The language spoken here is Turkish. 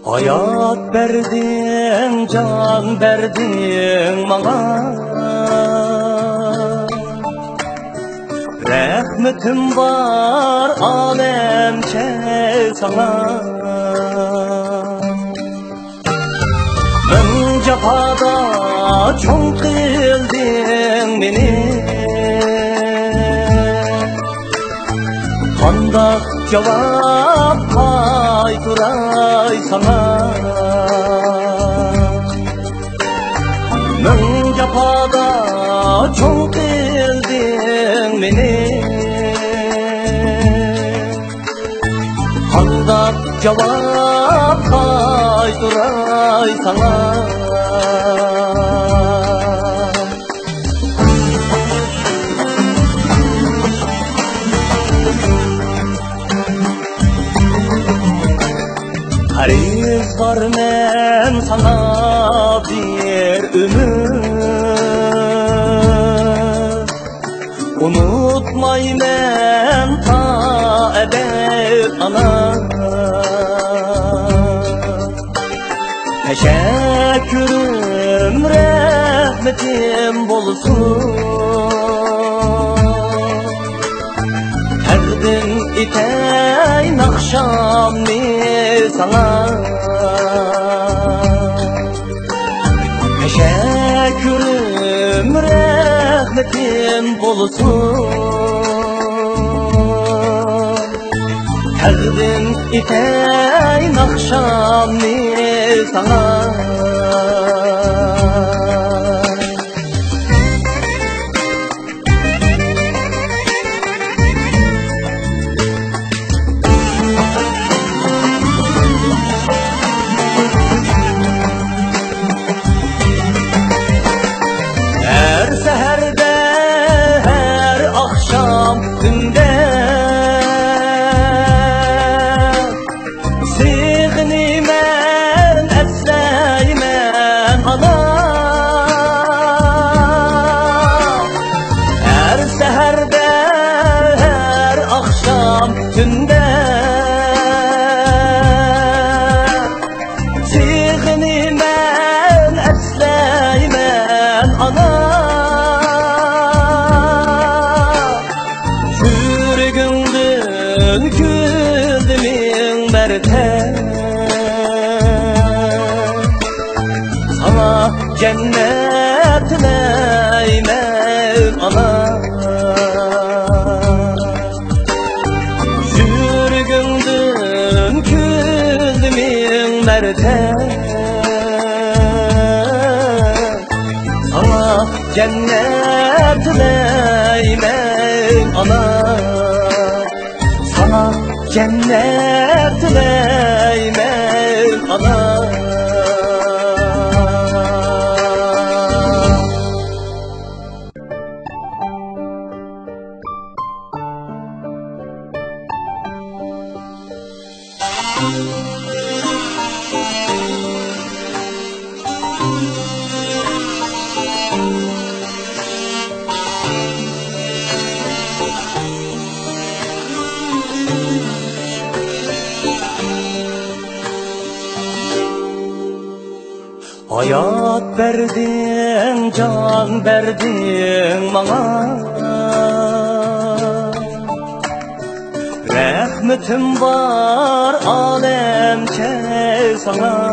Hayat verdin, can verdin bana. Rahmetim var alemçe sana. Ben cefada çok kıldın beni. Kandak cevap kaydıray sana. Ben cepada çok kıldın beni. Kandak cevap kaydıray sana. Harif var men sana bir ömür. Unutmay men ta ebed ana. Teşekkürüm rahmetim bolsun. Terdim iteyn akşamni sana. Teşekkürüm rahmetin bolsun. Terdim iteyn akşamni sana. Her seherde, her akşam günde Sığını men esleymen ana. Her seherde, her akşam günde Sığını men esleymen ana. Sürgündün küldümün berte. Sana cennet dileymen ana. Sürgündün küldümün berte. Sana cennet dileymen ana. Sana cennet dileymen ana. Hayat verdin, can verdin bana. Rahmetim var alemçe sana.